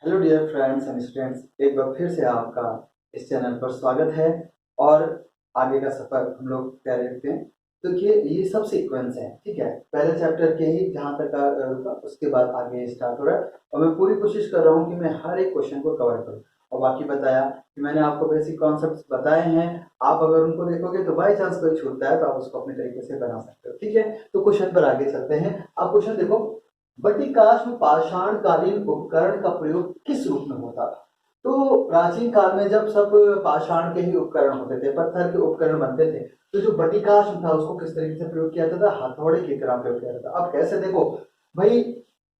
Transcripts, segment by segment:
Hello dear friends and students, एक बार फिर से आपका इस चैनल पर स्वागत है। और आगे का सफर हम लोग तय रखते हैं। तो ये सब सीक्वेंस है, ठीक है। पहले चैप्टर के ही जहाँ तक का रुका, उसके बाद आगे स्टार्ट हो रहा है और मैं पूरी कोशिश कर रहा हूँ कि मैं हर एक क्वेश्चन को कवर करूँ। और बाकी बताया कि मैंने आपको बेसिक कॉन्सेप्ट्स बताए हैं। आप अगर उनको देखोगे तो बाई चांस कोई छूटता है तो आप उसको अपने तरीके से बना सकते हो, ठीक है। तो क्वेश्चन पर आगे चलते हैं। आप क्वेश्चन देखो, बटिकाश में पाषाणकालीन उपकरण का प्रयोग किस रूप में होता था? तो प्राचीन काल में जब सब पाषाण के ही उपकरण होते थे, पत्थर के उपकरण बनते थे, तो जो बटिकाश था उसको किस तरीके से प्रयोग किया जाता था? हथौड़े की तरह प्रयोग किया जाता था। अब कैसे, देखो भाई,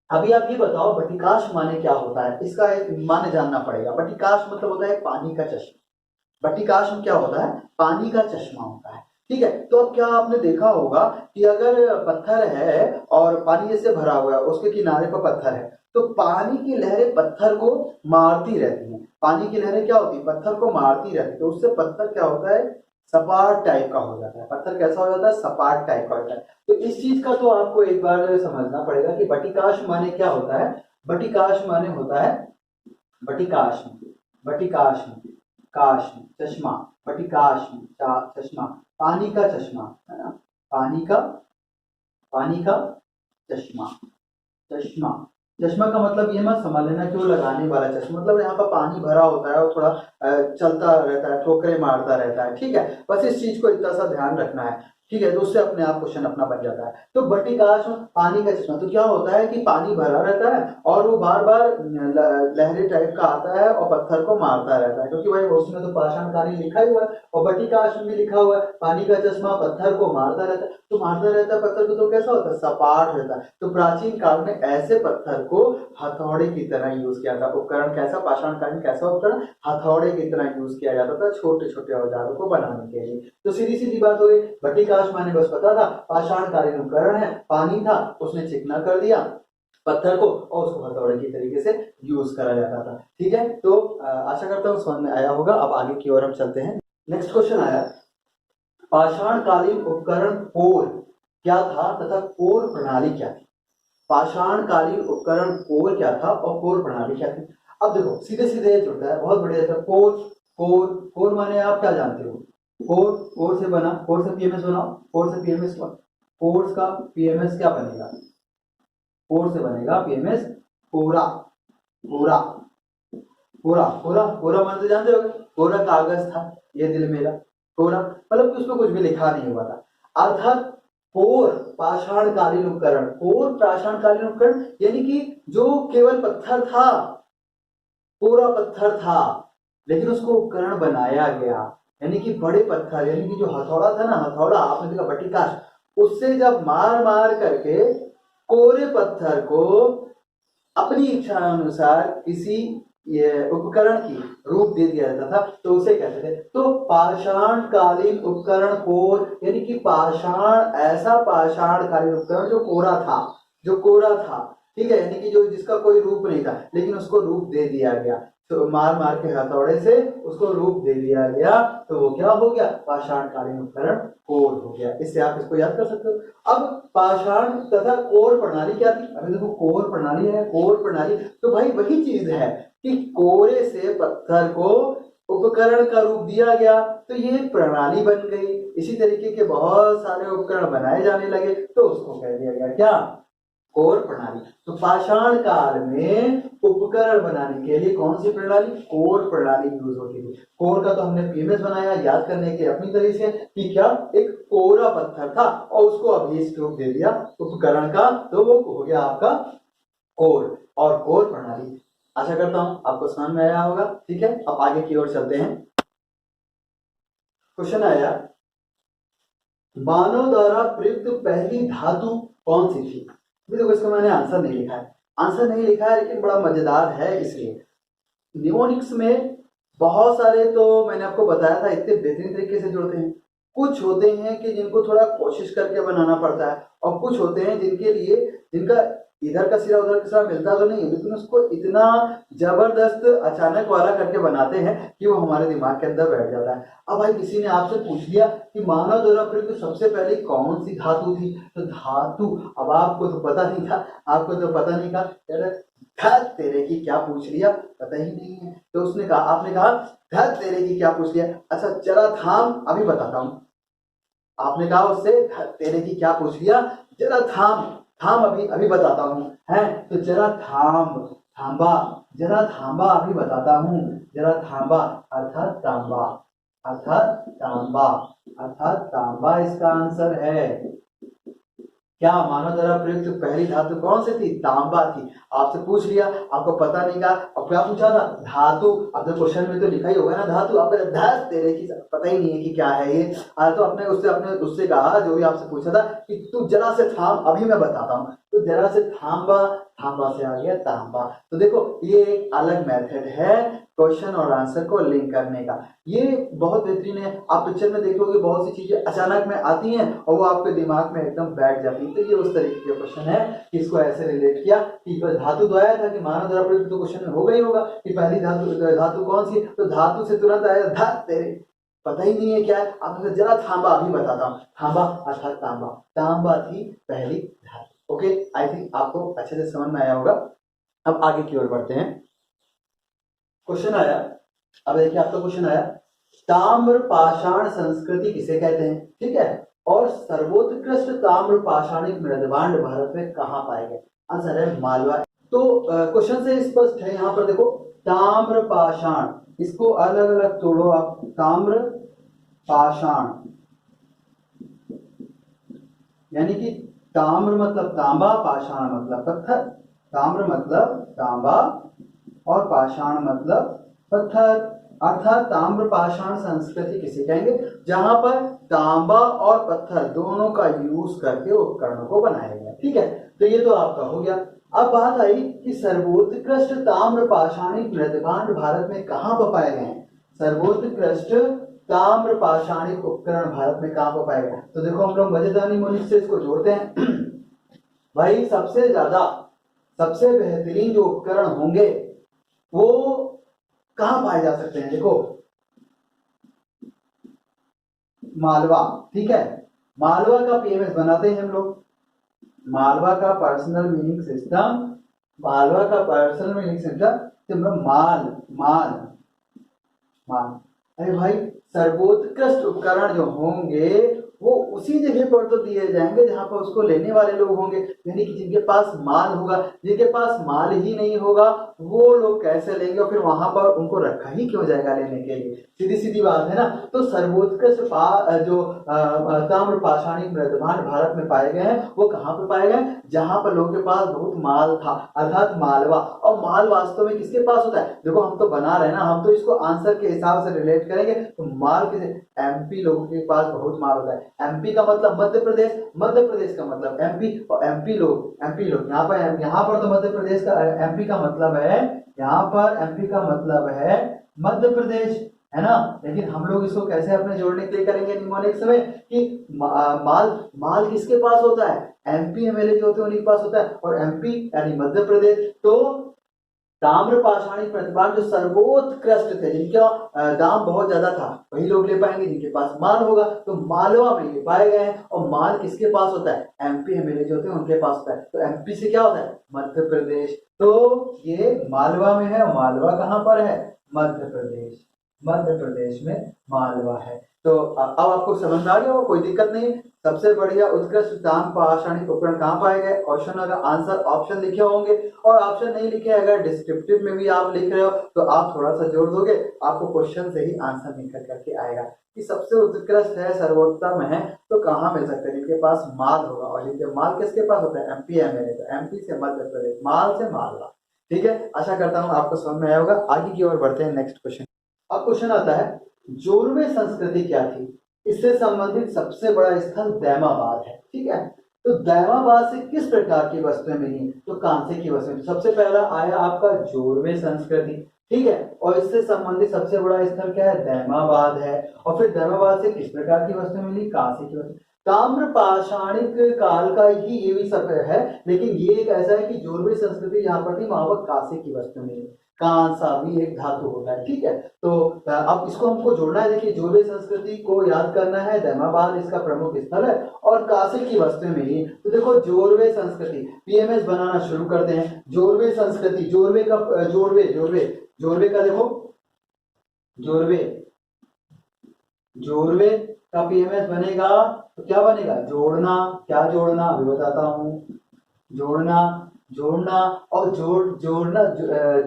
अभी आप ये बताओ बटिकाश माने क्या होता है? इसका एक माने जानना पड़ेगा। बटिकाश मतलब होता है पानी का चश्मा। बटिकाश में क्या होता है? पानी का चश्मा होता है, ठीक है। तो अब क्या आपने देखा होगा कि अगर पत्थर है और पानी जैसे भरा हुआ है, उसके किनारे पर पत्थर है, तो पानी की लहरें पत्थर को मारती रहती हैं। पानी की लहरें क्या होती है? पत्थर को मारती रहती है। तो उससे पत्थर क्या होता है? सपाट टाइप का हो जाता है। पत्थर कैसा हो जाता है? सपाट टाइप का हो जाता है। तो इस चीज का तो आपको एक बार समझना पड़ेगा कि बटिकाश माने क्या होता है। बटिकाश माने होता है, बटिकाश में, बटिकाश में, काश में चश्मा, बटिकाश में चश्मा, पानी का चश्मा, है ना। पानी का, पानी का चश्मा, चश्मा। चश्मा का मतलब ये मत समझ लेना कि वो लगाने वाला चश्मा, मतलब यहाँ पर पानी भरा होता है और थोड़ा चलता रहता है, ठोकरे मारता रहता है, ठीक है। बस इस चीज को इतना सा ध्यान रखना है, ठीक है। तो उससे अपने आप क्वेश्चन अपना बन जाता है। तो बटिकाश में पानी का चश्मा, तो क्या होता है कि पानी भरा रहता है और वो बार बार लहरे टाइप का आता है और पत्थर को मारता रहता है, क्योंकि भाई उसमें तो पाषाणकालीन लिखा ही हुआ है और बटिकाश में भी लिखा हुआ है पानी का चश्मा पत्थर को मारता रहता है। तो मारता रहता है पत्थर को, तो कैसा होता है? सपाट रहता है। तो प्राचीन काल में ऐसे पत्थर को हथौड़े की तरह यूज किया था। उपकरण कैसा? पाषाणकालीन कैसा उपकरण? हथौड़े की तरह यूज किया जाता था छोटे छोटे औजारों को बनाने के लिए। तो सीधी सीधी बात हो गई। बटिकाश माने बस पता था पाषाणकालीन उपकरण है, पानी था, उसने चिकना कर दिया पत्थर को और उसको हथौड़े की तरीके से यूज करा जाता था, ठीक है। तो आशा करता हूँ समझ में आया होगा। अब आगे की ओर हम चलते हैं। नेक्स्ट क्वेश्चन आया, पाषाणकालीन उपकरण कोर क्या था तथा कोर प्रणाली क्या थी? पाषाणकालीन उपकरण कोर क्या था और कोर प्रणाली क्या थी? अब देखो सीधे सीधे जुड़ता है, बहुत बढ़िया था। कोर, कोर, कोर माने आप क्या जानते हो? कोर, कोर से बना, कोर से पीएमएस बनाओ, कोर से पीएमएस, कोर्स का पीएमएस क्या बनेगा? कोर से बनेगा पीएमएस कोरा, कोरा, कोरा, कोरा, कोरा मान तो जानते हो, कोरा कागज था ये दिल मेरा, कोरा मतलब कि उसमें कुछ भी लिखा नहीं हुआ था। अर्थात कोर पाषाणकालीन उपकरण, कोर पाषाणकालीन उपकरण यानी कि जो केवल पत्थर था, कोरा पत्थर था, लेकिन उसको उपकरण बनाया गया। यानी कि बड़े पत्थर, यानी कि जो हथौड़ा था ना, हथौड़ा आपने देखा बटिकाश, उससे जब मार मार करके कोरे पत्थर को अपनी इच्छा अनुसार किसी ये उपकरण की रूप दे दिया जाता था, तो उसे कहते थे। तो पाषाणकालीन उपकरण कोर यानी कि पाषाण, ऐसा पाषाणकालीन उपकरण जो कोरा था, जो कोरा था, ठीक है, यानी कि जो जिसका कोई रूप नहीं था लेकिन उसको रूप दे दिया गया, तो मार मार के हथौड़े से उसको रूप दे दिया गया, तो वो क्या हो गया? पाषाणकालीन उपकरण कोर हो गया। इससे आप इसको याद कर सकते हो। अब पाषाण तथा कोर प्रणाली क्या थी? अभी देखो कोर प्रणाली है, कोर प्रणाली तो भाई वही चीज है कि कोरे से पत्थर को उपकरण का रूप दिया गया, तो ये प्रणाली बन गई। इसी तरीके के बहुत सारे उपकरण बनाए जाने लगे, तो उसको कह दिया गया क्या? कोर प्रणाली। तो पाषाण काल में उपकरण बनाने के लिए कौन सी प्रणाली? कोर प्रणाली यूज होती थी। कोर का तो हमने पीएमएस बनाया याद करने के अपनी तरह से कि क्या एक कोरा पत्थर था और उसको अभी इस रूप दे दिया उपकरण का, तो वो हो गया आपका कोर और कोर प्रणाली। आशा करता हूं आपको समझ में आया होगा, ठीक है। अब आगे की ओर चलते हैं। क्वेश्चन आया, मानव द्वारा प्रयुक्त पहली धातु कौन सी थी? देखो इसका मैंने आंसर नहीं लिखा है, आंसर नहीं लिखा है लेकिन बड़ा मजेदार है। इसलिए नियोनिक्स में बहुत सारे, तो मैंने आपको बताया था इतने बेहतरीन तरीके से जुड़ते हैं। कुछ होते हैं कि जिनको थोड़ा कोशिश करके बनाना पड़ता है और कुछ होते हैं जिनके लिए, जिनका इधर का सिरा उधर का सिरा मिलता तो नहीं, लेकिन उसको इतना जबरदस्त अचानक वाला करके बनाते हैं कि वो हमारे दिमाग के अंदर बैठ जाता है। अब भाई किसी ने आपसे पूछ लिया कि मानव द्वारा प्रयुक्त सबसे पहले कौन सी धातु थी, तो धातु, अब आपको तो पता नहीं था, आपको तो पता नहीं था, धत तेरे की क्या पूछ लिया, पता ही नहीं है। तो उसने कहा, आपने कहा धत तेरे की क्या पूछ लिया, अच्छा जरा थाम अभी बताता हूँ। आपने कहा उससे धत तेरे की क्या पूछ लिया, जरा थाम, थाम अभी अभी बताता हूँ, है तो जरा थाम, थांबा, जरा थांबा अभी बताता हूँ, जरा थांबा अर्थात तांबा, अर्थात तांबा, अर्थात तांबा इसका आंसर है। क्या मानव द्वारा प्रयुक्त पहली धातु कौन सी थी, तांबा थी। आपसे पूछ लिया, आपको पता नहीं था, अब क्या पूछा था, धातु। अब तो क्वेश्चन में तो लिखा ही होगा ना धातु, आपको धत तेरे की पता ही नहीं है कि क्या है ये। तो अपने उससे कहा, जो भी आपसे पूछा था, कि तू जरा से थाम अभी मैं बताता हूँ, तो जरा से थांबा, थांबा से आ गया तांबा। तो देखो ये एक अलग मेथड है क्वेश्चन और आंसर को लिंक करने का, ये बहुत बेहतरीन है। आप पिक्चर में देखोगे बहुत सी चीजें अचानक में आती हैं और वो आपके दिमाग में एकदम बैठ जाती है। तो ये उस तरीके का क्वेश्चन है कि इसको ऐसे रिलेट किया कि धातु तो आया था कि मानव द्वारा प्रयुक्त, तो क्वेश्चन में होगा ही होगा कि पहली धातु कौन सी, तो धातु से तुरंत आया धत तेरे, पता ही नहीं है क्या है। आप जरा थांबा अभी बताता हूँ, थांबा अर्थात तांबा, तांबा थी पहली धातु। ओके, आई थिंक आपको अच्छे से समझ में आया होगा। अब आगे की ओर बढ़ते हैं। क्वेश्चन आया, अब देखिए आपका क्वेश्चन आया, ताम्र पाषाण संस्कृति किसे कहते हैं, ठीक है, और सर्वोत्कृष्ट ताम्र पाषाणिक मृदभांड भारत में कहां पाए गए, आंसर है मालवा। तो क्वेश्चन से स्पष्ट है, यहां पर देखो ताम्र पाषाण, इसको अलग अलग तोड़ो आप, ताम्र पाषाण यानी कि ताम्र मतलब तांबा, पाषाण मतलब पत्थर, ताम्र मतलब तांबा और पाषाण मतलब पत्थर, अर्थात ताम्र पाषाण संस्कृति किसे कहेंगे, जहां पर तांबा और पत्थर दोनों का यूज करके उपकरणों को बनाया गया, ठीक है। तो ये तो आपका हो गया। अब बात आई कि सर्वोत्कृष्ट ताम्र पाषाणिक मृदभांड भारत में कहां पर पाए गए हैं, सर्वोत्कृष्ट ताम्र पाषाणिक उपकरण भारत में कहां पर पाए गए। तो देखो हम लोग मजेदार निमोनिक से इसको जोड़ते हैं भाई, सबसे ज्यादा सबसे बेहतरीन जो उपकरण होंगे वो कहां पाए जा सकते हैं, देखो मालवा, ठीक है, मालवा का पीएमएस बनाते हैं हम लोग, मालवा का पर्सनल मीनिंग सिस्टम, मालवा का पर्सनल मीनिंग सिस्टम, माल माल माल। अरे भाई सर्वोत्कृष्ट उपकरण जो होंगे वो उसी जगह पर तो दिए जाएंगे जहां पर उसको लेने वाले लोग होंगे, यानी कि जिनके पास माल होगा। जिनके पास माल ही नहीं होगा वो लोग कैसे लेंगे, और फिर वहां पर उनको रखा ही क्यों जाएगा लेने के लिए, सीधी सीधी बात है ना। तो सर्वोत्कृष्ट जो ताम्र पाषाणिक मृदभांड भारत में पाए गए हैं वो कहाँ पे पाए गए, जहां पर लोगों के पास बहुत माल था, अर्थात मालवा। और माल वास्तव में किसके पास होता है, देखो हम तो बना रहे हैं ना, हम तो इसको आंसर के हिसाब से रिलेट करेंगे। तो माल किसे, एमपी लोगों के पास बहुत माल होता है। एमपी का मतलब मध्य प्रदेश, मध्य प्रदेश का मतलब एमपी, और एमपी लोग यहाँ पर तो मध्य प्रदेश का, एमपी का मतलब है, यहाँ पर एमपी का मतलब है मध्य प्रदेश, है ना। लेकिन हम लोग इसको कैसे अपने जोड़ने के लिए करेंगे निमोनिक्स में कि माल माल किसके पास होता है, एमपी एमएलए जो होते हैं उनके पास होता है, और एमपी यानी मध्य प्रदेश। तो ताम्र पाषाणिक प्रतिभा जो सर्वोत्कृष्ट थे, जिनका दाम बहुत ज्यादा था, वही लोग ले पाएंगे जिनके पास माल होगा। तो मालवा में ये पाए गए हैं, और माल किसके पास होता है, एमपी एमएलए जो होते हैं उनके पास होता है। तो एमपी से क्या होता है, मध्य प्रदेश। तो ये मालवा में है, मालवा कहां पर है, मध्य प्रदेश, मध्य प्रदेश में मालवा है। तो अब आपको समझ में आ गया हो, कोई दिक्कत नहीं। सबसे बढ़िया उत्कृष्ट ताम्र पाषाणिक उपकरण कहाँ पाए गए, क्वेश्चन अगर आंसर ऑप्शन लिखे होंगे, और ऑप्शन नहीं लिखे अगर डिस्क्रिप्टिव में भी आप लिख रहे हो तो आप थोड़ा सा जोड़ दोगे, आपको क्वेश्चन से ही आंसर निकल करके आएगा कि सबसे उत्कृष्ट है, सर्वोत्तम है, तो कहाँ मिल सकते हैं, जिनके पास माल होगा। और जिनके माल किसके पास होता है, एमपी एमएलए, तो एमपी से मध्य प्रदेश, माल से मालवा। ठीक है, आशा करता हूँ आपको समझ में आया होगा। आगे की ओर बढ़ते हैं, नेक्स्ट क्वेश्चन। अब क्वेश्चन आता है, जोरवे संस्कृति क्या थी, इससे संबंधित सबसे बड़ा स्थल दैमाबाद है, ठीक है। तो दैमाबाद से किस प्रकार की वस्तुएं मिली, तो कांसे की वस्तुएं। सबसे पहला आया आपका जोरवे संस्कृति, ठीक है, और इससे संबंधित सबसे बड़ा स्थल क्या है, दैमाबाद है। और फिर दैमाबाद से किस प्रकार की वस्तुएं मिली, कांसे की वस्तु। ताम्र पाषाणिक काल का ही ये भी सब है, लेकिन ये एक ऐसा है कि जोरवे संस्कृति जहां पर थी वहां पर कांसे की वस्तु मिली। कांसा भी एक धातु होता है, ठीक है। तो अब इसको हमको जोड़ना है। देखिए जोरवे संस्कृति को याद करना है, दैमाबाद इसका प्रमुख स्थल है और कांसे की वस्तु में ही। तो देखो जोरवे संस्कृति, पीएमएस बनाना शुरू करते हैं। जोरवे संस्कृति, जोरवे का जोरवे जोरवे जोरवे का देखो, जोरवे जोरवे का पीएमएस बनेगा तो क्या बनेगा, जोड़ना। क्या जोड़ना, अभी बताता हूं। जोड़ना, जोड़ना और जोड़ना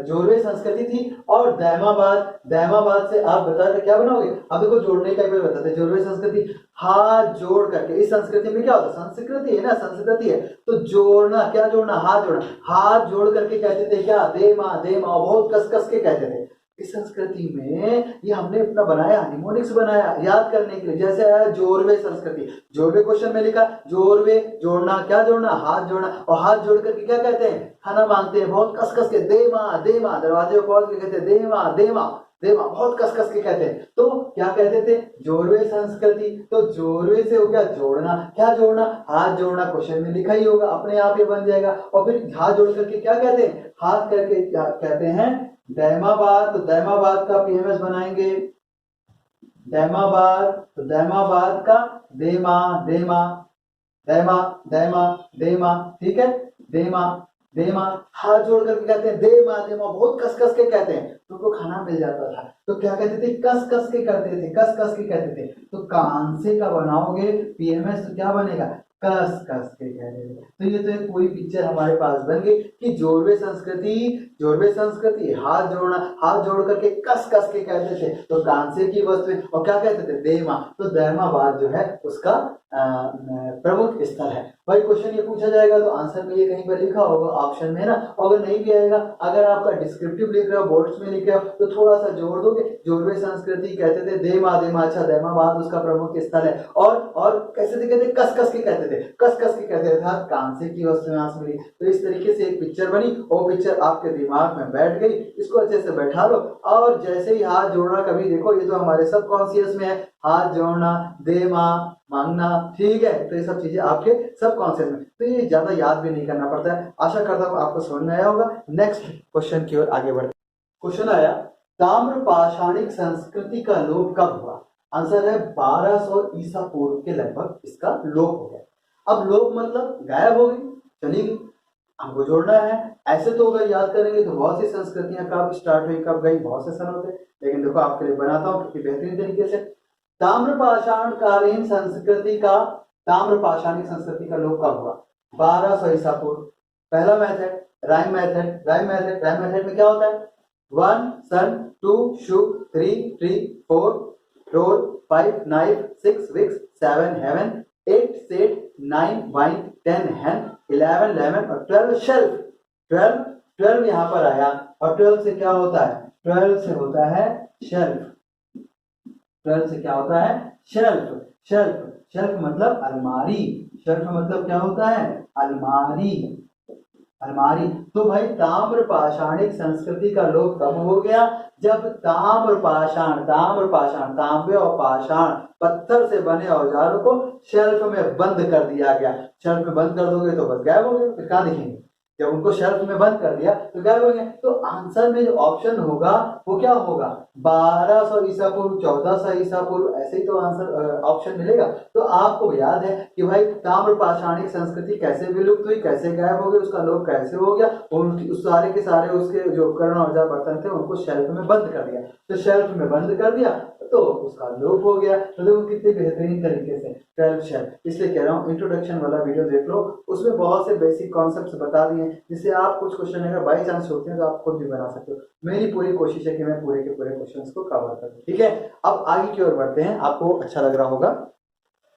जोरवे संस्कृति थी। और दैमाबाद, दैमाबाद से आप बता रहे क्या बनाओगे। अब देखो जोड़ने का एक बार बताते हैं। जोरवे संस्कृति, हाथ जोड़ करके, इस संस्कृति में क्या होता है, संस्कृति है ना, संस्कृति है तो जोड़ना। क्या जोड़ना, हाथ जोड़ना। हाथ जोड़ करके कहते थे क्या, दे माँ दे माँ, बहुत कस कस के कहते थे। इस संस्कृति में ये हमने अपना बनाया, निमोनिक्स बनाया याद करने के लिए। जैसे आया जोरवे संस्कृति, जोरवे क्वेश्चन में लिखा जोरवे, जोड़ना। क्या जोड़ना, हाथ जोड़ना। और हाथ जोड़ करके क्या कहते हैं, खाना मांगते हैं बहुत कस कस के, दे माँ दे माँ, दरवाजे को पहुंच के कहते हैं दे माँ दे माँ दे माँ, बहुत कस कस के कहते हैं। तो क्या कहते थे, जोरवे संस्कृति। तो जोरवे से हो गया जोड़ना। क्या जोड़ना, हाथ जोड़ना। क्वेश्चन में लिखा ही होगा, अपने आप ही बन जाएगा। और फिर हाथ जोड़ करके क्या कहते हैं, हाथ करके क्या कहते हैं, दैमाबाद। तो दैमाबाद का पीएमएस बनाएंगे, दैमाबाद। तो दैमाबाद का देमा देमा दैमा दैमा देमा, ठीक है, देमा देमा। हाथ जोड़ करके कहते हैं देमा देमा, बहुत कस कस के कहते हैं तो उनको खाना मिल जाता था। तो क्या कहते थे, कस कस के करते थे, कस कस के कहते थे। तो कांसे का बनाओगे पीएमएस तो क्या बनेगा, कस कस के कहते थे। तो ये तो एक पूरी पिक्चर हमारे पास बन गई कि जोरवे संस्कृति, जोरवे संस्कृति हाथ जोड़ना, हाथ जोड़ करके कस कस के कहते थे। तो कांसे की वस्तु, और क्या कहते थे, देमा। तो दैमाबाद जो है उसका प्रमुख स्थल है। भाई क्वेश्चन ये पूछा जाएगा तो आंसर में ये कहीं पर लिखा होगा ऑप्शन में ना। अगर नहीं भी आएगा, अगर आपका डिस्क्रिप्टिव लिख रहे हो, बोर्ड्स में लिख रहे हो तो थोड़ा सा जोड़ दोगे। जोरवे संस्कृति कहते थे देमा देमा, अच्छा दैमाबाद उसका प्रमुख स्थल है। और कैसे थे, कहते कस कस के कहते थे, कस कस के कहते थे। कांसे की वस्तु में मिली। तो इस तरीके से एक पिक्चर बनी, वो पिक्चर आपके दिमाग में बैठ गई। इसको अच्छे से बैठा लो और जैसे ही हाथ जोड़ना, कभी देखो ये तो हमारे सबकॉन्शियस में है, हाथ जोड़ना, देमा, मांगना, ठीक है। तो ये सब चीजें आपके सबकॉन्शियस में, तो ये ज्यादा याद भी नहीं करना पड़ता है। आशा करता हूँ आपको समझ में आया होगा। नेक्स्ट क्वेश्चन की ओर आगे बढ़ते। क्वेश्चन आया, ताम्र पाषाणिक संस्कृति का लोप कब हुआ। आंसर है 1200 ईसा पूर्व के लगभग इसका लोप हो गया। अब लोप मतलब गायब हो गई, चली गई, हमको जोड़ना है। ऐसे तो अगर याद करेंगे तो बहुत सी संस्कृतियां कब स्टार्ट हुई कब गई, बहुत से सन होते, लेकिन देखो आपके लिए बनाता हूँ क्योंकि बेहतरीन तरीके से। ताम्रपाषाण कालीन संस्कृति का, ताम्रपाषाणिक संस्कृति का लोप कब हुआ, 1200 ईसा पूर्व। पहला method rhyme method. Rhyme method में क्या होता है, 1 sun, 2 shoe, 3 tree, 4 roll, 5 knife, 6 wicks, 7 heaven, 8 set, 9 wine, 10 hen, 11 lemon और 12 शेल्फ। 12 यहाँ पर आया और 12 से क्या होता है, 12 से होता है शेल्फ। 12 से क्या होता है, शेल्फ। शेल्फ मतलब अलमारी। शेल्फ मतलब क्या होता है, अलमारी। तो भाई ताम्र पाषाणिक संस्कृति का लोप कब हो गया, जब ताम्र पाषाण तांबे और पाषाण पत्थर से बने औजारों को शेल्फ में बंद कर दिया गया। शेल्फ में बंद कर दोगे तो बस गायब हो गए, फिर कहाँ दिखेंगे। जब उनको शेल्फ में बंद कर दिया तो गायब हो गए। तो आंसर में जो ऑप्शन होगा वो क्या होगा, 1200 ईसा पूर्व, 1400 ईसा पूर्व, ऐसे ही तो आंसर ऑप्शन मिलेगा। तो आपको याद है कि भाई ताम्र पाषाणिक संस्कृति कैसे विलुप्त हुई, कैसे गायब हो गई, उसका लोप कैसे हो गया। उस सारे के सारे उसके जो उपकरण औजार बर्तन थे उनको शेल्फ में बंद कर दिया। तो शेल्फ में बंद कर दिया तो उसका लोप हो गया। तो देखो कितने बेहतरीन तरीके से 12 शेल्फ। इसलिए कह रहा हूँ इंट्रोडक्शन वाला वीडियो देख लो, उसमें बहुत से बेसिक कॉन्सेप्ट्स बता दिए जिससे आप कुछ क्वेश्चन अगर बाई चांस होते हैं तो आप खुद भी बना सकते हो। मेरी पूरी कोशिश है कि मैं पूरे के पूरे क्वेश्चंस को कवर कर दूं, ठीक है। अब आगे की ओर बढ़ते हैं, आपको अच्छा लग रहा होगा।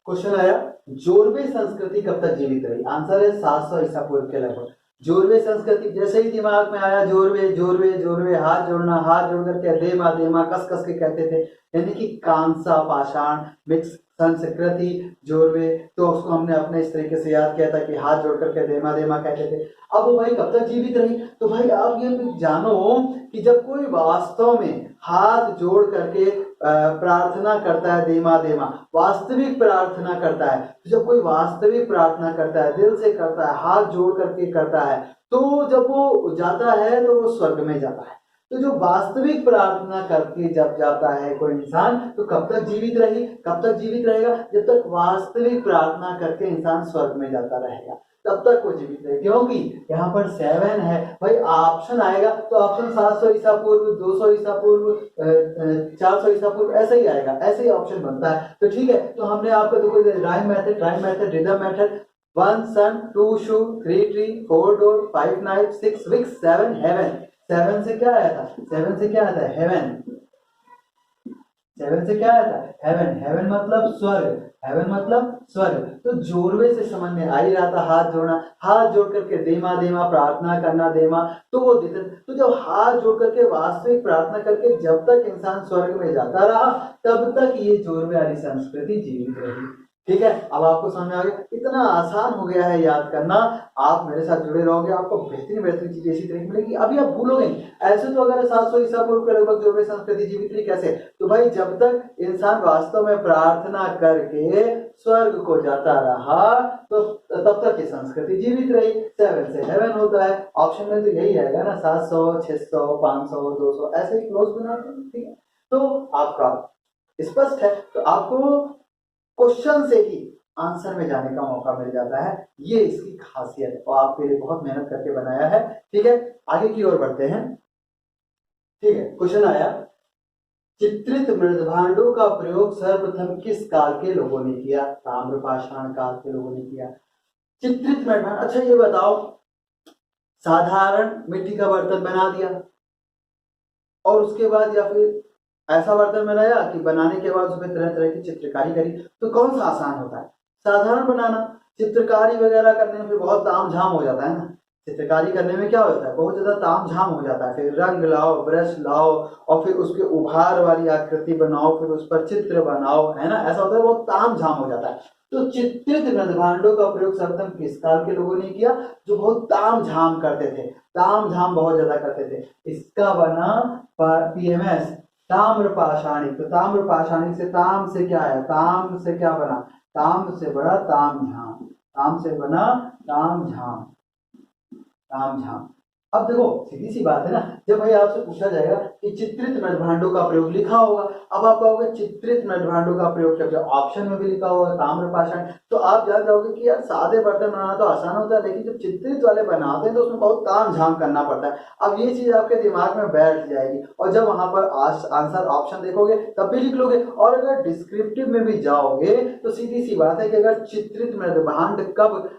क्वेश्चन आया, जोरवे संस्कृति कब तक जीवित रही। आंसर है 700 ईसा पूर्व के लगभग। जोरवे संस्कृति जैसे ही दिमाग में आया, जोरवे, हाथ जोड़ना, हाथ जोड़ करके देमा कस कस के कहते थे, यानी कि कांसा पाषाण मिक्स संस्कृति जोरवे। तो उसको हमने अपने इस तरीके से याद किया था कि हाथ जोड़ करके देमा कहते थे। अब वो भाई कब तक जीवित रही, तो भाई आप ये जानो कि जब कोई वास्तव में हाथ जोड़ करके प्रार्थना करता है, देमा वास्तविक प्रार्थना करता है, तो जब कोई वास्तविक प्रार्थना करता है, दिल से करता है, हाथ जोड़ करके करता है, तो जब वो जाता है तो वो स्वर्ग में जाता है। तो जो वास्तविक प्रार्थना करके जब जाता है कोई इंसान, तो कब तक जीवित रहेगा? जब तक वास्तविक प्रार्थना करके इंसान स्वर्ग में जाता रहेगा, तब तक वो जीवित रहे। क्योंकि यहाँ पर 7 है भाई, ऑप्शन आएगा तो ऑप्शन 700 ईसा पूर्व, 200 ईसा पूर्व, 400 ईसा पूर्व, ऐसे ही आएगा, ऐसे ही ऑप्शन बनता है। तो ठीक है, तो हमने आपको देखो rhyme method, rhythm method, 1 sun, 2 shoe, 3 tree, 4 door, 5 knife, 6 wicks, 7 heaven. 7 से क्या आया था? 7 से क्या आता है? हेवन। 7 से क्या आया था? हेवन। हेवन मतलब स्वर्ग, हेवन मतलब स्वर्ग। तो जोरवे से समझ में आ ही रहा था, हाथ जोड़ना, हाथ जोड़ करके देमा देमा प्रार्थना करना, देमा, तो वो देते। तो जब हाथ जोड़ करके वास्तविक प्रार्थना करके जब तक इंसान स्वर्ग में जाता रहा, तब तक ये जोरवे वाली संस्कृति जीवित रही। ठीक है, अब आपको समझ में आ गया, इतना आसान हो गया है याद करना। आप मेरे साथ जुड़े रहोगे, आपको बेहतरीन चीजें इसी तरह मिलेगी। अभी आप भूलोगे। ऐसे तो अगर 700 ईसा पूर्व के लगभग जोरवे संस्कृति जीवित रही, कैसे? तो भाई जब तक इंसान वास्तव में प्रार्थना करके स्वर्ग को जाता रहा, तो तब तक ये संस्कृति जीवित रही। 7 से हेवन होता है, ऑप्शन में तो यही आएगा ना, 700, 600, 500, 200, ऐसे ही क्लोज बनाते हैं। ठीक है, तो आपका स्पष्ट है, तो आपको क्वेश्चन से ही आंसर में जाने का मौका मिल जाता है, ये इसकी खासियत है, और आपके लिए बहुत मेहनत करके बनाया है। ठीक है, आगे की ओर बढ़ते हैं। ठीक है, क्वेश्चन आया, चित्रित मृदभांडों का प्रयोग सर्वप्रथम किस काल के लोगों ने किया? ताम्रपाषाण काल के लोगों ने किया। चित्रित मृदभांड, अच्छा ये बताओ, साधारण मिट्टी का बर्तन बना दिया और उसके बाद, या फिर ऐसा बर्तन बनाया कि बनाने के बाद उसमें तरह तरह की चित्रकारी करी, तो कौन सा आसान होता है? साधारण बनाना। चित्रकारी वगैरह करने में फिर बहुत ताम झाम हो जाता है ना। चित्रकारी करने में क्या होता है? बहुत ज्यादा ताम झाम हो जाता है। फिर रंग लाओ, ब्रश लाओ, और फिर उसके उभार वाली आकृति बनाओ, फिर उस पर चित्र बनाओ, है ना, ऐसा होता है, बहुत ताम झाम हो जाता है। तो चित्रित मृदभांडों का प्रयोग सर्वप्रथम किस काल के लोगों ने किया? जो बहुत ताम झाम करते थे, ताम झाम बहुत ज्यादा करते थे। इसका बना पीएमएस, ताम्रपाषाणिक। तो ताम्रपाषाणिक से, ताम से क्या है? ताम से क्या बना? ताम से बड़ा ताम झाम, ताम से बना ताम झाम, ताम झाम। अब देखो सीधी सी बात है ना, जब भाई आपसे पूछा जाएगा कि चित्रित मृदभांडों का प्रयोग, लिखा होगा, अब आप कहोगे चित्रित मृदभांडों का प्रयोग क्या? ऑप्शन में भी लिखा होगा ताम्रपाषाण, तो आप जान जाओगे कि यार सादे बर्तन बनाना तो आसान होता है, लेकिन जब चित्रित वाले बनाते हैं तो उसमें बहुत ताम झाम करना पड़ता है। अब ये चीज आपके दिमाग में बैठ जाएगी, और जब वहां पर आंसर ऑप्शन देखोगे तब भी लिख लोगे। और अगर डिस्क्रिप्टिव में भी जाओगे तो सीधी सी बात है कि अगर चित्रित मृदभांड कब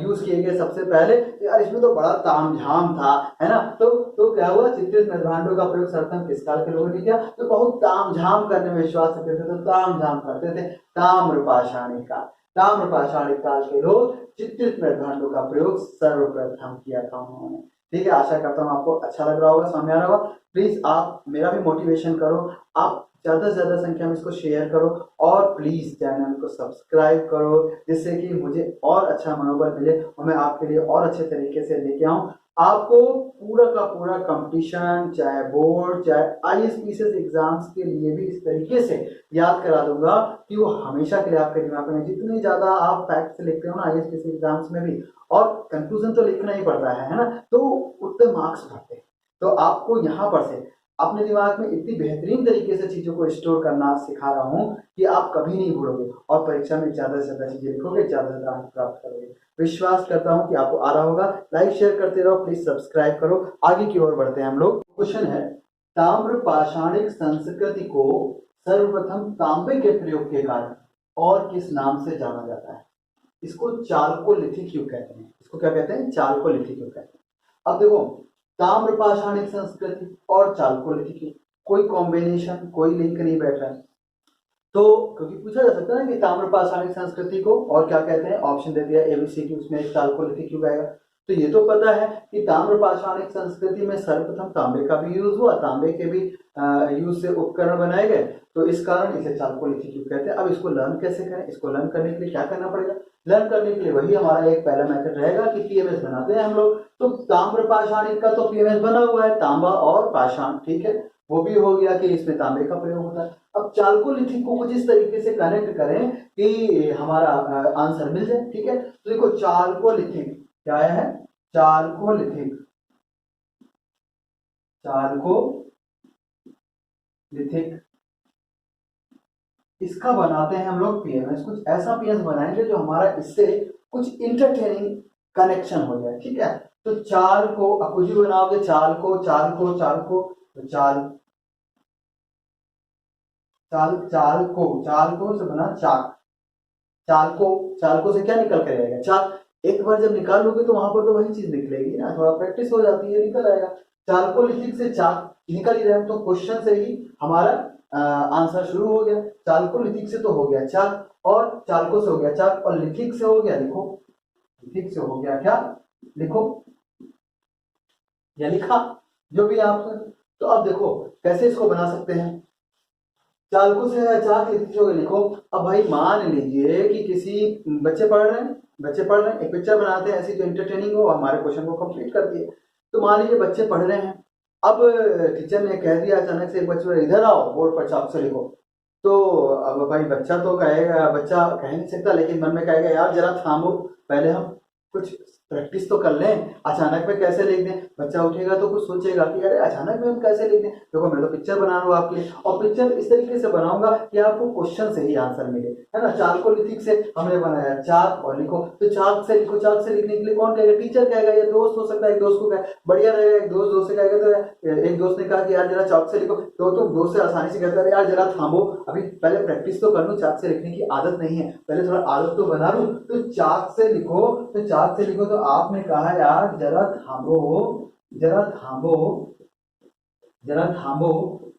यूज किए गए सबसे पहले, यार इसमें तो बड़ा ताम झाम था, है ना। तो क्या हुआ? चित्रित मृदभांडों का प्रयोग सर्वप्रथम किस काल के लोगों ने किया? तो बहुत ताम झाम करने में विश्वास रखते थे, तो ताम झाम करते थे। ताम्रपाषाणिक काल, ताम्रपाषाणिक काल के लोग चित्रित मृदभांडों का प्रयोग सर्वप्रथम किया था उन्होंने। ठीक है, आशा करता हूँ आपको अच्छा लग रहा होगा, समझ आ रहा होगा। प्लीज आप मेरा भी मोटिवेशन करो, आप ज्यादा से ज्यादा संख्या में इसको शेयर करो, और प्लीज चैनल को सब्सक्राइब करो, जिससे कि मुझे और अच्छा मनोबल मिले और मैं आपके लिए और अच्छे तरीके से लेके आऊं। आपको पूरा का पूरा कंपटीशन, चाहे बोर्ड, चाहे आईएएस एग्जाम्स के लिए भी इस तरीके से याद करा दूंगा कि वो हमेशा के लिए आपके दिमाग में, जितनी ज्यादा आप फैक्ट्स लिखते हो ना आईएएस एग्जाम्स में भी, और कंक्लूजन तो लिखना ही पड़ता है ना, तो उतने मार्क्स बढ़ते हैं। तो आपको यहाँ पर से अपने दिमाग में इतनी बेहतरीन तरीके से चीजों को स्टोर करना सिखा रहा हूँ कि आप कभी नहीं भूलोगे, और परीक्षा में ज्यादा से ज्यादा चीजें लिखोगे, ज्यादा से ज्यादा अंक प्राप्त करोगे। विश्वास करता हूँ कि आपको आ रहा होगा। लाइक शेयर करते रहो, प्लीज सब्सक्राइब करो। आगे की ओर बढ़ते हैं हम लोग। क्वेश्चन है, ताम्र पाषाणिक संस्कृति को सर्वप्रथम तांबे के प्रयोग के कारण और किस नाम से जाना जाता है? इसको चाल्कोलिथिक युग कहते हैं। इसको क्या कहते हैं? चाल्कोलिथिक युग कहते हैं। अब देखो, ताम्रपाषाणिक संस्कृति और चाल्कोलिथिक युग, कोई कॉम्बिनेशन, कोई लिंक नहीं बैठ रहा है। तो क्योंकि पूछा जा सकता है ना कि ताम्रपाषाणिक संस्कृति को और क्या कहते हैं, ऑप्शन दे दिया एबीसी की, उसमें चाल्कोलिथिक युग आएगा। तो ये तो पता है कि ताम्रपाषाणिक संस्कृति में सर्वप्रथम तांबे का भी यूज हुआ, तांबे के भी यूज से उपकरण बनाए गए, तो इस कारण इसे चाल्कोलिथिक युग कहते हैं। अब इसको लर्न कैसे करें? इसको लर्न करने के लिए क्या करना पड़ेगा? लर्न करने के लिए वही हमारा एक पहला मेथड रहेगा कि पीएमएस बनाते हैं हम लोग। तो ताम्रपाषाणिक का तो पीएमएस बना हुआ है, तांबा और पाषाण, ठीक है, वो भी हो गया कि इसमें तांबे का प्रयोग होता है। अब चाल्कोलिथिक को कुछ इस तरीके से कनेक्ट करें कि हमारा आंसर मिल जाए। ठीक है, तो देखो चाल्कोलिथिक क्या है? चाल्कोलिथिक, चाल्कोलिथिक लिथिक, इसका बनाते हैं हम लोग पीएमएस। कुछ ऐसा पीएमएस बनाएंगे जो हमारा इससे कुछ इंटरटेनिंग कनेक्शन हो जाए, ठीक है। तो चाल को अकुजी बनाओगे, चाल को तो चाल को से बना चाक, चाल को से क्या निकल कर आएगा, चाक। एक बार जब निकाल लोगे तो वहां पर तो वही चीज निकलेगी ना, थोड़ा प्रैक्टिस हो जाती है, निकल आएगा। चालकोलिथिक से चाक निकल ही रहा है, तो क्वेश्चन से ही हमारा आंसर शुरू हो गया। चालकोलिथिक से तो हो गया चाक, और चालको से हो गया चाक, और लिथिक से हो गया लिखो, लिथिक से हो गया क्या, लिखो या लिखा, जो भी आप। तो अब देखो कैसे इसको बना सकते हैं। चालको से है चाक, लिथिक से हो गया लिखो। अब भाई मान लीजिए कि किसी बच्चे पढ़ रहे हैं, एक पिक्चर बनाते हैं ऐसी जो एंटरटेनिंग हो, हमारे क्वेश्चन को कंप्लीट करती है। तो मान लीजिए बच्चे पढ़ रहे हैं, अब टीचर ने कह दिया अचानक से, एक बच्चे इधर आओ बोर्ड पर चाक से लिखो। तो अब भाई बच्चा तो कहेगा, बच्चा कह नहीं सकता, लेकिन मन में कहेगा यार जरा थामो, पहले हम कुछ प्रैक्टिस तो कर लें, अचानक में कैसे लिख दें। बच्चा उठेगा तो कुछ सोचेगा कि अरे अचानक में हम कैसे लिख दें। देखो मैं तो पिक्चर बना रहा हूँ आपके लिए, और पिक्चर इस तरीके से बनाऊंगा कि आपको क्वेश्चन से ही आंसर मिले, है ना। चालकोलिथिक से हमने बनाया चाक और लिखो, तो चाक से लिखो, चाक से लिखने के लिए कौन कहेगा, टीचर कहेगा या दोस्त हो सकता है, एक दोस्त को कहे बढ़िया रहेगा, एक दोस्त से कहेगा। तो एक दोस्त ने कहा कि यार जरा चाक से लिखो, तो तुम दोस्त से आसानी से कहते यार जरा थामो, अभी पहले प्रैक्टिस तो कर लूं, चाक से लिखने की आदत नहीं है, पहले थोड़ा आदत तो बना लूं। तो चाक से लिखो, तो चाक से लिखो, तो आपने कहा यार जरा थामो, जरा थामो, जरा थामो,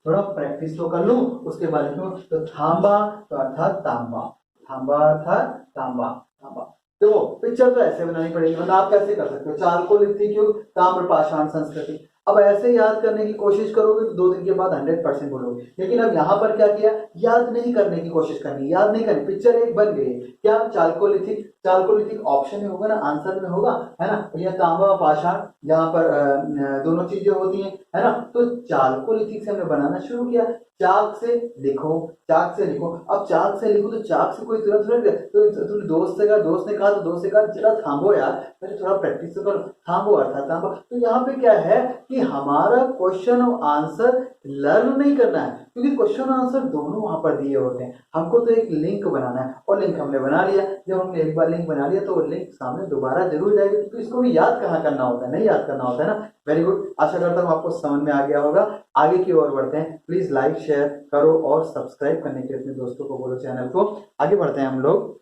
थोड़ा प्रैक्टिस तो कर लूं, उसके बाद लिखो। तो थांबा तो अर्थात तांबा, थांबा अर्थात तांबा, तांबा। देखो पिक्चर तो ऐसे बनानी पड़ेगी, मतलब आप कैसे कर सकते हो, चालकोलिथिक युग, ताम्र पाषाण संस्कृति। अब ऐसे याद करने की कोशिश करोगे तो 2 दिन के बाद 100% बोलोगे। लेकिन अब यहाँ पर क्या किया, याद नहीं करने की कोशिश करनी, याद नहीं करनी, पिक्चर एक बन गई। क्या चालकोलिथिक, चालकोलिथिक ऑप्शन में होगा ना, आंसर में होगा, है ना। या तांबा पाषाण, यहाँ पर दोनों चीजें होती हैं, है ना। तो चालकोलिथिक से हमने बनाना शुरू किया, चाक से लिखो, चाक से लिखो। अब चाक से लिखो तो चाक से कोई तुरंत थोड़ा, तो तुमने दोस्त से कहा, दोस्त ने कहा तो दोस्त से कहा जरा थांबो यार, पहले थोड़ा प्रैक्टिस तो करो, थांबो अर्थात थांबो। तो यहाँ पे क्या है कि हमारा क्वेश्चन और आंसर लर्न नहीं करना है, क्योंकि क्वेश्चन आंसर दोनों वहां पर दिए होते हैं, हमको तो एक लिंक बनाना है, और लिंक हमने बना लिया। जब हमने एक बार लिंक बना लिया तो वो लिंक सामने दोबारा जरूर जाएगी, तो इसको भी याद कहाँ करना होता है, नहीं याद करना होता है ना। वेरी गुड, आशा करता हूँ आपको समझ में आ गया होगा। आगे की ओर बढ़ते हैं, प्लीज लाइक शेयर करो और सब्सक्राइब करने के लिए अपने दोस्तों को बोलो, चैनल को। आगे बढ़ते हैं हम लोग।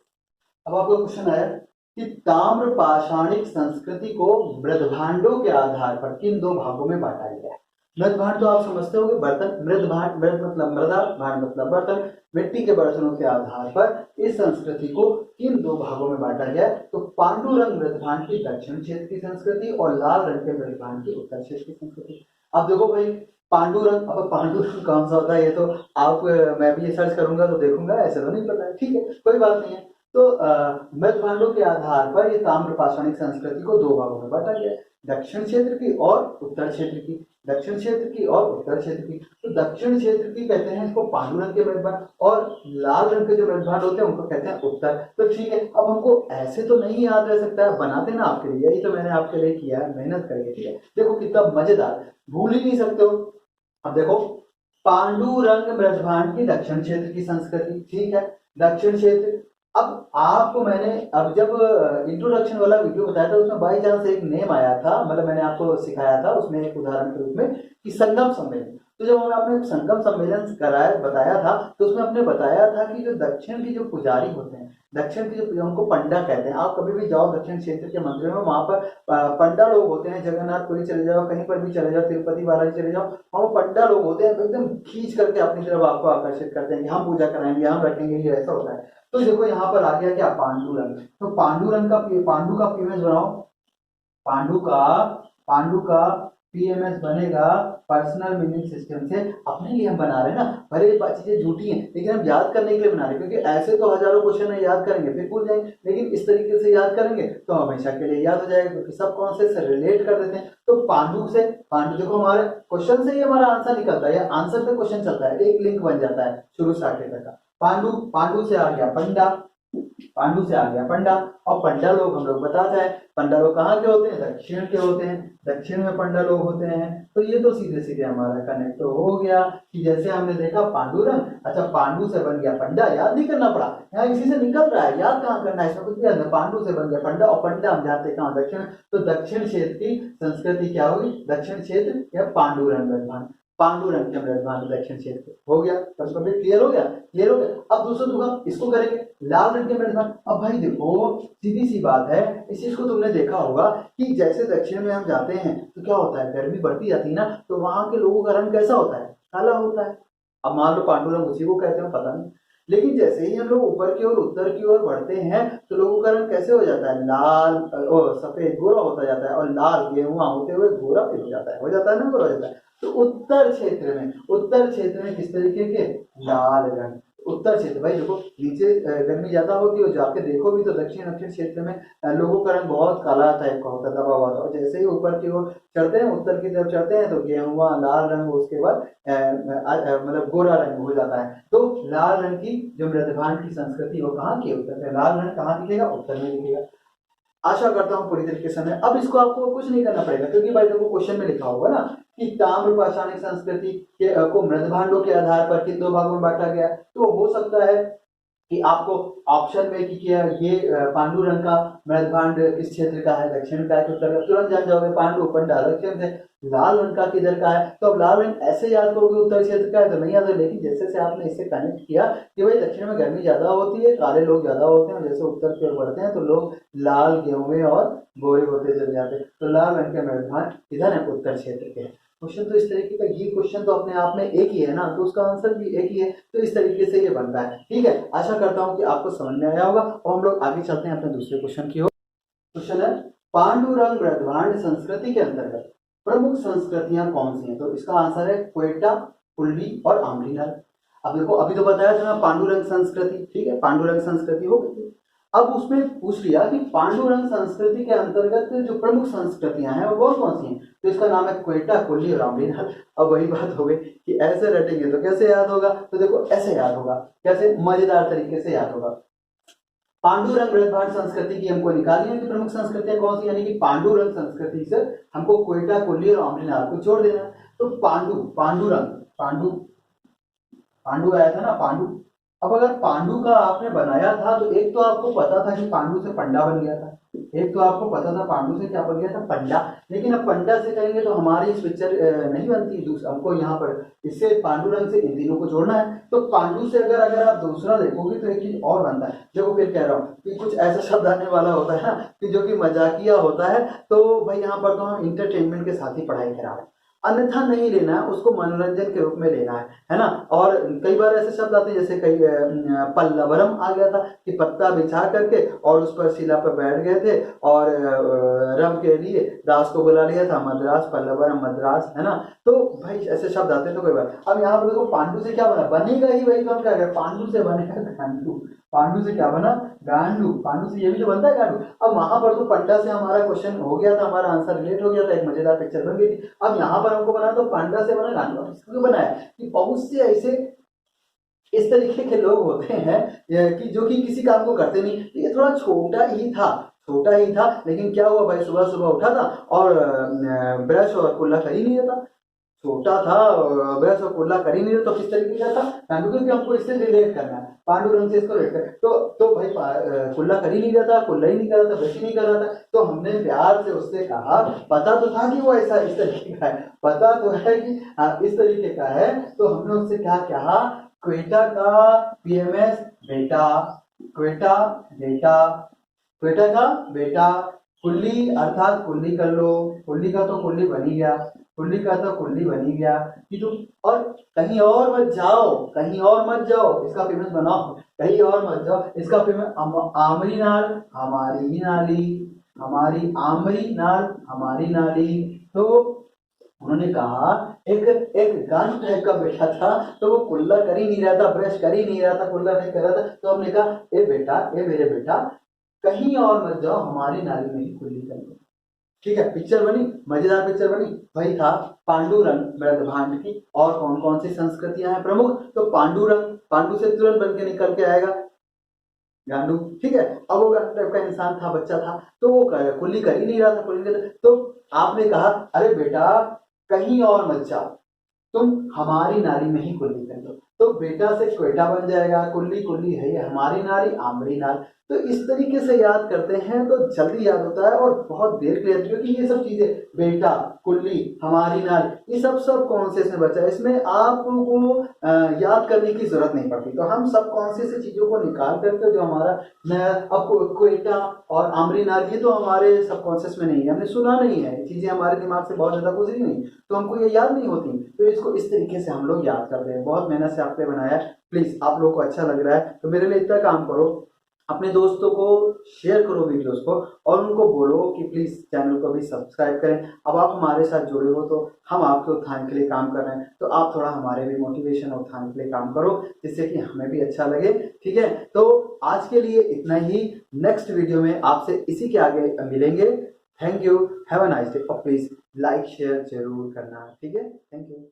अब आपको क्वेश्चन आया कि ताम्र पाषाणिक संस्कृति को मृदभांडों के आधार पर किन 2 भागों में बांटा गया है। मृदभांड तो आप समझते होंगे, बर्तन, मृदभांड, मृद मतलब मृदा, भांड मतलब बर्तन, मिट्टी के बर्तनों के आधार पर इस संस्कृति को किन 2 भागों में बांटा गया। तो पांडुरंग मृदभांड की दक्षिण क्षेत्र की संस्कृति और लाल रंग के मृदभांड की उत्तर क्षेत्र की संस्कृति। अब देखो भाई पांडुरंग, अब पांडुरंग कौन सा होता है ये तो आप, मैं भी ये सर्च करूंगा तो देखूंगा, ऐसे तो नहीं पता है, ठीक है कोई बात नहीं है। तो मृदभांडों के आधार पर ये ताम्र पाषाणिक संस्कृति को 2 भागों में बांटा गया, दक्षिण क्षेत्र की और उत्तर क्षेत्र की, दक्षिण क्षेत्र की और उत्तर क्षेत्र की। तो दक्षिण क्षेत्र की कहते हैं इसको पांडुरंग के मृदभांड, और लाल रंग के जो मृदभांड होते हैं उनको कहते हैं उत्तर। तो ठीक है, अब हमको ऐसे तो नहीं याद रह सकता है, बना देना आपके लिए, यही तो मैंने आपके लिए किया है, मेहनत करिए, ठीक है। देखो कितना मजेदार, भूल ही नहीं सकते हो। अब देखो पांडुरंग मृदभांड की दक्षिण क्षेत्र की संस्कृति, ठीक है, दक्षिण क्षेत्र। अब आपको मैंने, अब जब इंट्रोडक्शन वाला वीडियो बताया था उसमें बाई चांस एक नेम आया था, मतलब मैंने आपको सिखाया था उसमें एक उदाहरण के रूप में कि संगम सम्मेलन। तो जब हमें आपने संगम सम्मेलन कराया, बताया था, तो उसमें हमने बताया था कि जो दक्षिण के जो पुजारी होते हैं, दक्षिण के जो, उनको पंडा कहते हैं। आप कभी भी जाओ दक्षिण क्षेत्र के मंदिरों में, वहां पर पंडा लोग होते हैं, जगन्नाथपुरी चले जाओ, कहीं पर भी चले जाओ, तिरुपति बालाजी चले जाओ, वहाँ पंडा लोग होते हैं, एकदम खींच करके अपनी तरफ आपको आकर्षित करते हैं कि हम पूजा कराएंगे, हम रखेंगे, ये ऐसा होता है। तो देखो यहाँ पर आ गया क्या, पांडुरंग। तो पांडुरंग का, पांडु का पीएमएस बनाओ, पांडु का पीएमएस बनेगा पर्सनल मीनिंग सिस्टम से। अपने लिए हम बना रहे हैं ना, भले ये चीजें झूठी हैं लेकिन हम याद करने के लिए बना रहे हैं, क्योंकि ऐसे तो हजारों क्वेश्चन है, याद करेंगे फिर भूल जाएंगे, लेकिन इस तरीके से याद करेंगे तो हमेशा के लिए याद हो जाएगा, क्योंकि सब कॉन्सेप्ट से रिलेट कर देते हैं। तो पांडु से, पांडु देखो हमारे क्वेश्चन से ही हमारा आंसर निकलता है, या आंसर पे क्वेश्चन चलता है, एक लिंक बन जाता है शुरू से आखिर तक का। पांडु, पांडु से आ गया पंडा, पांडु से आ गया पंडा। और पंडा लोग हम लोग बताते हैं, पंडा लोग कहाँ के होते हैं, दक्षिण के होते हैं, दक्षिण में पंडा लोग होते हैं। तो ये तो सीधे सीधे हमारा कनेक्ट तो हो गया कि जैसे हमने देखा पांडुरंग, अच्छा पांडु से बन गया पंडा, याद नहीं करना पड़ा, यहाँ इसी से निकल रहा है, याद कहाँ करना है, इसमें कुछ नहीं, पांडु से बन गया पंडा, और पंडा हम जाते कहाँ, दक्षिण। तो दक्षिण क्षेत्र की संस्कृति क्या होगी, दक्षिण क्षेत्र या पांडुरंग ब्रह्मांड, पांडुरंग के ब्रह्मांड दक्षिण क्षेत्र हो गया। क्लियर हो गया, क्लियर हो गया। अब दूसरा दूंगा इसको करेंगे लाल रंग के ब्रह्मांड। अब भाई देखो सीधी सी बात है, इस चीज को तुमने देखा होगा कि जैसे दक्षिण में हम जाते हैं तो क्या होता है, गर्मी बढ़ती जाती है ना, तो वहां के लोगों का रंग कैसा होता है, काला होता है। अब मान लो पांडुरंग उसी को कहते हैं, पता नहीं, लेकिन जैसे ही हम लोग ऊपर की ओर उत्तर की ओर बढ़ते हैं तो लोगों का रंग कैसे हो जाता है, लाल और सफेद गोरा होता जाता है, और लाल गेहुआ होते हुए गोरा फिर हो जाता है, ना, गोरा हो जाता है। तो उत्तर क्षेत्र में किस तरीके के, लाल रंग। उत्तर क्षेत्र भाई देखो नीचे गर्मी ज्यादा होती है, जाके देखो भी तो दक्षिण क्षेत्र में लोगों का रंग बहुत काला टाइप का होता है, दबा हुआ, और जैसे ही ऊपर की ओर चढ़ते हैं, उत्तर की तरफ चढ़ते हैं, तो गेहुआ लाल रंग, उसके बाद मतलब गोरा रंग हो जाता है। तो लाल रंग की जो मृदभांड की संस्कृति वो कहाँ की, उत्तर में। लाल रंग कहाँ दिखेगा, उत्तर में दिखेगा। आशा करता हूँ पूरी तरीके से समझ। अब इसको आपको कुछ नहीं करना पड़ेगा, क्योंकि भाई देखो क्वेश्चन में लिखा होगा ना कि ताम्र पाषाणिक संस्कृति को मृदभांडों के आधार पर किन दो भागों में बांटा गया। तो हो सकता है कि आपको ऑप्शन में कि क्या ये पांडुरंग का मृदभांड किस क्षेत्र का है, दक्षिण का है, उत्तर का, तुरंत जान जाओगे पांडु पंडा दक्षिण से। लाल रंग का किधर का है, तो अब लाल रंग ऐसे याद करोगे उत्तर क्षेत्र का है तो नहीं याद है, लेकिन जैसे से आपने इससे कनेक्ट किया कि भाई दक्षिण में गर्मी ज्यादा होती है, काले लोग ज्यादा होते हैं, जैसे उत्तर की ओर बढ़ते हैं तो लोग लाल गेहूं और गोरे होते चले जाते हैं। तो लाल रंग के मृदभांड इधर है, उत्तर क्षेत्र के। क्वेश्चन तो इस तरीके का, ये क्वेश्चन तो अपने आप में एक ही है ना, तो उसका आंसर भी एक ही है, तो इस तरीके से ये बनता है। ठीक है, आशा करता हूं कि आपको समझ में आया होगा, और हम लोग आगे चलते हैं अपने दूसरे क्वेश्चन की ओर। क्वेश्चन है पांडुरंग मृदभांड संस्कृति के अंतर्गत प्रमुख संस्कृतियां कौन सी हैं। तो इसका आंसर है क्वेटा, कुल्ली और आम्रीनाल। अब देखो अभी तो बताया था पांडुरंग संस्कृति, ठीक है, पांडुरंग संस्कृति हो गई। अब उसमें पूछ लिया कि पांडुरंग संस्कृति के अंतर्गत जो प्रमुख संस्कृतियां हैं वो कौन सी हैं। तो इसका नाम है क्वेटा, कुल्ली और आम्रीनाल। अब वही बात हो गई कि ऐसे रटेंगे तो कैसे याद होगा, तो देखो ऐसे याद होगा, कैसे, मजेदार तरीके से याद होगा। पांडुरंग मृदभांड संस्कृति की हमको निकालनी है कि प्रमुख संस्कृतियां कौन सी, यानी कि पांडुरंग संस्कृति से हमको क्वेटा, कुल्ली और आम्रीनाल को जोड़ देना। तो पांडु आया था ना, पांडु। अब अगर पांडु का आपने बनाया था तो एक तो आपको पता था कि पांडु से पंडा बन गया था, एक तो आपको पता था पांडु से क्या बन गया था, पंडा। लेकिन अब पंडा से करेंगे तो हमारी इस पिक्चर नहीं बनती, हमको यहाँ पर इससे पांडुरंग से इन तीनों को जोड़ना है। तो पांडु से अगर आप दूसरा देखोगे तो एक चीज और बनता है। देखो फिर कह रहा हूँ कि कुछ ऐसा शब्द आने वाला होता है ना कि जो कि मजाकिया होता है, तो भाई यहाँ पर तो हम इंटरटेनमेंट के साथ ही पढ़ाई करा रहे हैं, अन्यथा नहीं लेना है, उसको मनोरंजन के रूप में लेना है ना। और कई बार ऐसे शब्द आते हैं जैसे कई पल्लवरम आ गया था कि पत्ता बिछा करके और उस पर शिला पर बैठ गए थे, और रम के लिए दास को बुला लिया था, मद्रास, पल्लवरम मद्रास, है ना। तो भाई ऐसे शब्द आते हैं तो कई बार। अब यहाँ पर देखो पांडु से क्या बना, बनेगा ही वही, तो हम क्या करें, पांडु से बनेगा गांडू, पांडु से क्या बना, गांडू, पांडु से ये भी तो बनता है गांडू। अब वहां पर तो पंडा से हमारा क्वेश्चन हो गया था, हमारा आंसर रिलेट हो गया था, एक मजेदार पिक्चर बन गई थी। अब यहाँ पर हमको बना तो पांडा से बना गांडू। क्यों बनाया कि बहुत से ऐसे इस तरीके के लोग होते हैं कि जो कि किसी काम को करते नहीं। ये थोड़ा छोटा ही था, लेकिन क्या हुआ भाई, सुबह सुबह उठा था और ब्रश और कुल्ला कर ही नहीं रहता, छोटा था, ब्रश और कुल्ला कर ही नहीं रहता, तो किस तरीके का था, क्योंकि हमको इससे रिलेट करना है, पांडुरंग से इसको रिलेट कर। तो भाई कुल्ला कर ही नहीं रहता, कुल्ला ही नहीं कर रहा था, ब्रश ही नहीं कर रहा था। तो हमने प्यार से उससे कहा, पता तो था कि वो ऐसा इस तरीके का है, पता तो है कि इस तरीके का है, तो हमने उससे क्या कहा, क्वेटा का पीएमएस बेटा, क्वेटा बेटा, क्वेटा का बेटा, कुल्ली अर्थात कुल्ली कर लो, कुल्ली का तो कुल्ली बन ही गया, कुल्ली का तो कुल्ली बन ही गया कि तुम, और कहीं और मत जाओ, इसका फेमस बनाओ, कहीं और मत जाओ, इसका फेमस आमरी नाल, हमारी ही नाली, हमारी आमरी नाल, हमारी नाली। तो उन्होंने कहा एक गांडू टाइप का बेटा था, तो वो कुल्ला कर ही नहीं रहा था, ब्रश कर ही नहीं रहा था, कुल्ला नहीं कर रहा था। तो हमने कहा ए मेरे बेटा, कहीं और मत जाओ, हमारी नाली में ही कुल्ली कर लो। ठीक है, पिक्चर बनी, मजेदार पिक्चर बनी। वही था पांडुरंग मृदभांड की। और कौन कौन सी संस्कृतियां हैं प्रमुख, तो पांडुरंग, पांडु से तुरंत बन के निकल के आएगा गांडू, ठीक है। अब वो गांडू टाइप का इंसान था, बच्चा था, तो वो कुल्ली कर ही नहीं रहा था, कुल्ली नहीं कर रहा था। तो आपने कहा अरे बेटा कहीं और मत जाओ, तुम हमारी नारी में ही कुल्ली कर दो, तो बेटा से क्वेटा बन जाएगा, कुल्ली कुल्ली है ये हमारी नारी आमरी नार। तो इस तरीके से याद करते हैं तो जल्दी याद होता है और बहुत देर के लिए, क्योंकि ये सब चीजें बेटा कुल्ली हमारी नार ये सब सब कॉन्शियस में बचा है, इसमें आपको याद करने की जरूरत नहीं पड़ती। तो हम सब कॉन्शियस से चीजों को निकाल करके जो हमारा अब क्वेटा और आमरी नार ये तो हमारे सबकॉन्शियस में नहीं है, हमने सुना नहीं है, चीजें हमारे दिमाग से बहुत ज्यादा गुजरी नहीं, तो हमको ये याद नहीं होती। तो इसको इस तरीके से हम लोग याद करते हैं, बहुत मेहनत से आपने बनाया है। प्लीज आप लोगों को अच्छा लग रहा है तो मेरे लिए इतना काम करो, अपने दोस्तों को शेयर करो वीडियोस को, और उनको बोलो कि प्लीज चैनल को भी सब्सक्राइब करें। अब आप हमारे साथ जुड़े हो तो हम आपके उत्थान के लिए काम कर रहे हैं, तो आप थोड़ा हमारे भी मोटिवेशन और उत्थान के लिए काम करो, जिससे कि हमें भी अच्छा लगे, ठीक है। तो आज के लिए इतना ही, नेक्स्ट वीडियो में आपसे इसी के आगे मिलेंगे। Thank you, have a nice day, और प्लीज लाइक शेयर जरूर करना, ठीक है। Thank you.